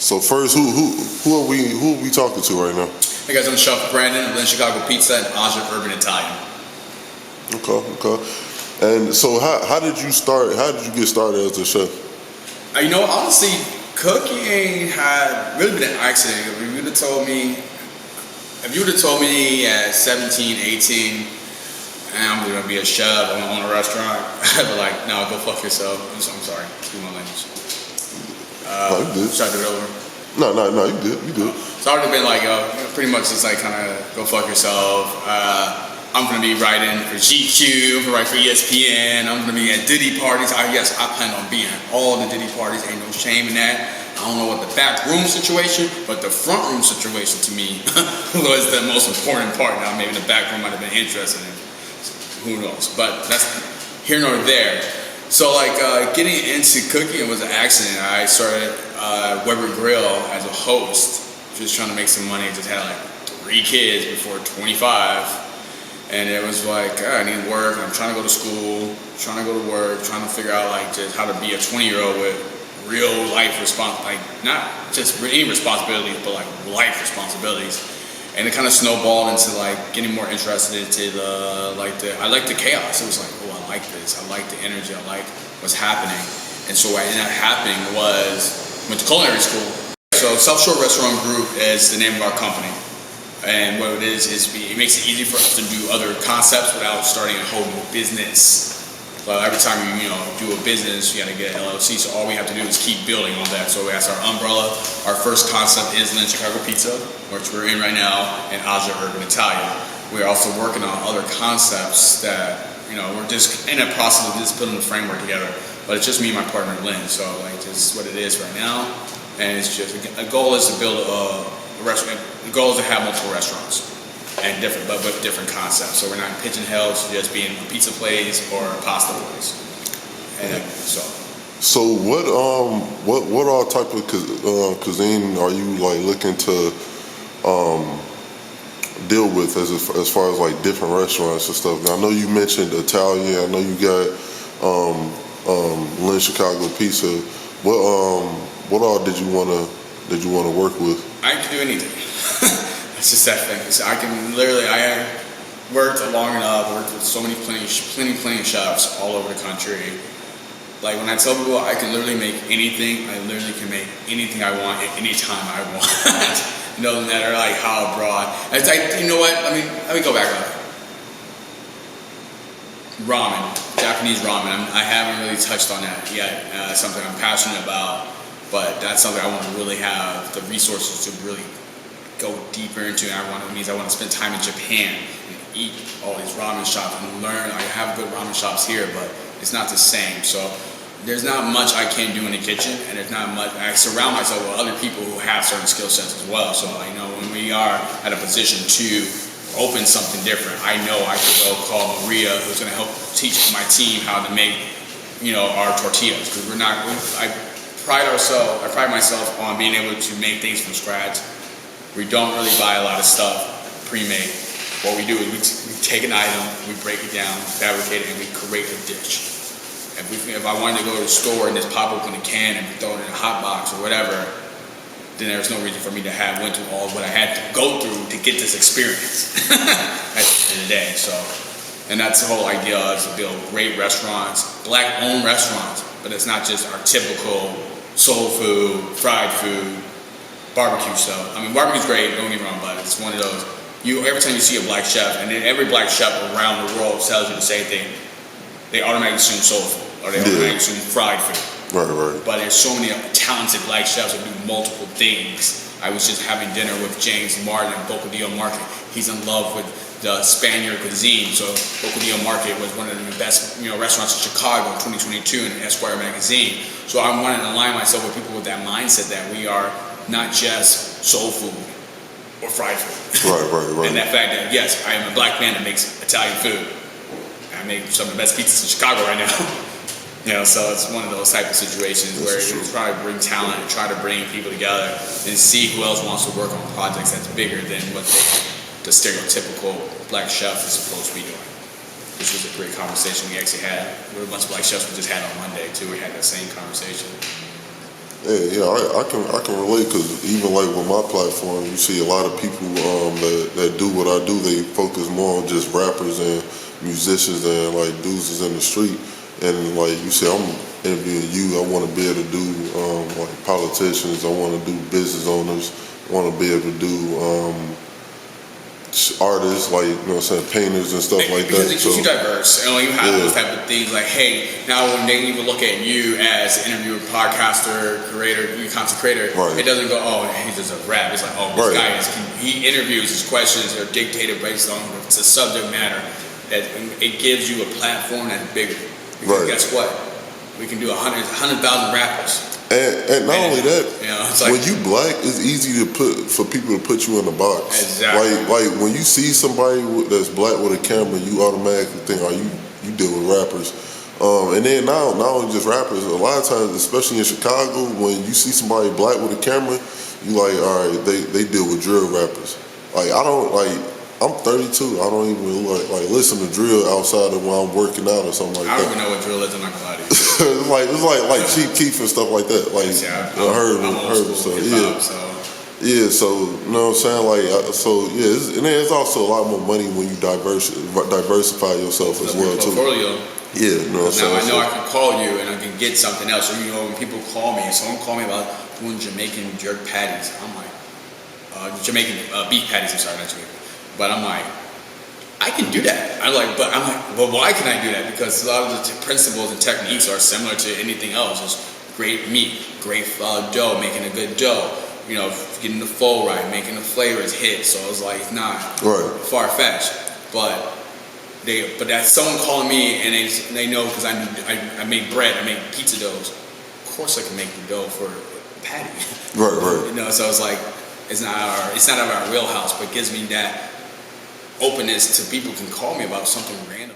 So first, who are we talking to right now? Hey guys, I'm Chef Brandon of Chicago Pizza and Aja Urban Italian. Okay. And so how did you start? How did you get started as a chef? Honestly, cooking had really been an accident. If you would have told me at 17, 18, I'm going to be a chef, I'm going to own a restaurant, I'd be like, no, go fuck yourself. I'm sorry, excuse my language. No, you good. Should I do it over? No, you good. So I would have been like, pretty much just like kind of go fuck yourself. I'm going to be writing for GQ, I'm going to write for ESPN, I'm going to be at Diddy parties. I plan on being at all the Diddy parties, ain't no shame in that. I don't know what the back room situation, but the front room situation to me was the most important part. Now maybe the back room might have been interested in, who knows, but that's here nor there. So getting into cooking was an accident. I started Weber Grill as a host, just trying to make some money. Just had 3 kids before 25. And it was I need work, I'm trying to go to school, trying to go to work, trying to figure out just how to be a 20-year-old with real life not just any responsibilities, but life responsibilities. And it kind of snowballed into getting more interested into I like the chaos. It was I like this, I like the energy, I like what's happening. And so what ended up happening was, went to culinary school. So South Shore Restaurant Group is the name of our company. And what it is it makes it easy for us to do other concepts without starting a whole new business. Well, every time you do a business, you got to get an LLC. So all we have to do is keep building on that. So that's our umbrella. Our first concept is Chicago Pizza, which we're in right now, and Aja Urban Italian. We're also working on other concepts that we're just in a process of just putting the framework together. But it's just me and my partner Lynn. So this is what it is right now. And it's just a goal is to build a restaurant. The goal is to have multiple restaurants and different concepts. So we're not pigeonholed to just being a pizza place or a pasta place. And so what all type of cuisine are you looking to deal with as far as different restaurants and stuff? Now, I know you mentioned Italian. I know you got Lynn Chicago Pizza. What all did you want to work with? I can do anything. It's just that thing. So I worked long enough, worked with so many plenty chefs all over the country. When I tell people I can literally make anything, I literally can make anything I want at any time I want. No matter how broad. It's you know what? Let me go back up. Ramen, Japanese ramen. I haven't really touched on that yet. Something I'm passionate about, but that's something I want to really have the resources to really go deeper into. It means I want to spend time in Japan and eat all these ramen shops and learn. I have good ramen shops here, but it's not the same. So there's not much I can do in the kitchen, and there's not much. I surround myself with other people who have certain skill sets as well. So I know when we are at a position to open something different, I know I can go call Maria, who's going to help teach my team how to make our tortillas, because I pride myself on being able to make things from scratch. We don't really buy a lot of stuff pre-made. What we do is we take an item, we break it down, fabricate it, and we create a dish. If I wanted to go to the store and just pop open a can and throw it in a hot box or whatever, then there's no reason for me to went through all what I had to go through to get this experience at the end of the day. So, and that's the whole idea, is to build great restaurants, black-owned restaurants, but it's not just our typical soul food, fried food, barbecue stuff. Barbecue's great, don't get me wrong, but it's one of those. Every time you see a black chef, and then every black chef around the world tells you the same thing, they automatically assume soul food, or they automatically assume fried food. Right. But there's so many talented black chefs that do multiple things. I was just having dinner with James Martin at Bocadillo Market. He's in love with the Spaniard cuisine. So Bocadillo Market was one of the best restaurants in Chicago in 2022 in Esquire magazine. So I'm wanting to align myself with people with that mindset that we are not just soul food or fried food. Right. And that fact that, yes, I am a black man that makes Italian food. I make some of the best pizzas in Chicago right now. So it's one of those type of situations where you try to bring talent and try to bring people together and see who else wants to work on projects that's bigger than what the stereotypical black chef is supposed to be doing. Which was a great conversation we actually had. We were a bunch of black chefs we just had on Monday too. We had that same conversation. I can relate because even like with my platform, you see a lot of people that do what I do. They focus more on just rappers and musicians and like dudes is in the street. And like you say, I'm interviewing you. I want to be able to do like politicians. I want to do business owners. I want to be able to do artists, like, you know what I'm saying, painters and stuff like because that. Because it keeps you diverse, and when you have those type of things, like, hey, now when they even look at you as an interviewer, podcaster, creator, content creator, it doesn't go, oh, he's just a rap. It's like, oh, this guy he interviews, his questions are dictated based on the subject matter. That it gives you a platform that's bigger. Because guess what? We can do 100,000 rappers. And not only that, you know, it's like, when you black, it's easy for people to put you in a box. Exactly. Like when you see somebody that's black with a camera, you automatically think, oh, you deal with rappers. And then not only just rappers, a lot of times, especially in Chicago, when you see somebody black with a camera, you like, all right, they deal with drill rappers. Like I'm 32. I don't even like listen to drill outside of when I'm working out or something like that. I don't even know what drill is. I'm not gonna lie to you. it's like Chief Keef and stuff like that. Like I heard him. So yeah. So you know what I'm saying? Like and there's also a lot more money when you diversify yourself as well too. Portfolio. Yeah, you know what I'm saying? Now I know I can call you and I can get something else. So you know when people call me, someone call me about doing Jamaican jerk patties. I'm like Jamaican beef patties. I'm sorry, not Jamaican. But I'm like, I can do that. Well, why can I do that? Because a lot of the principles and techniques are similar to anything else. Just great meat, great dough, making a good dough. You know, getting the flow right, making the flavors hit. So it's like it's not far fetched. But that's someone calling me and they know because I make bread, I make pizza doughs. Of course, I can make the dough for a patty. Right. You know, so it's like it's not out of our wheelhouse, but it gives me that openness to people can call me about something random.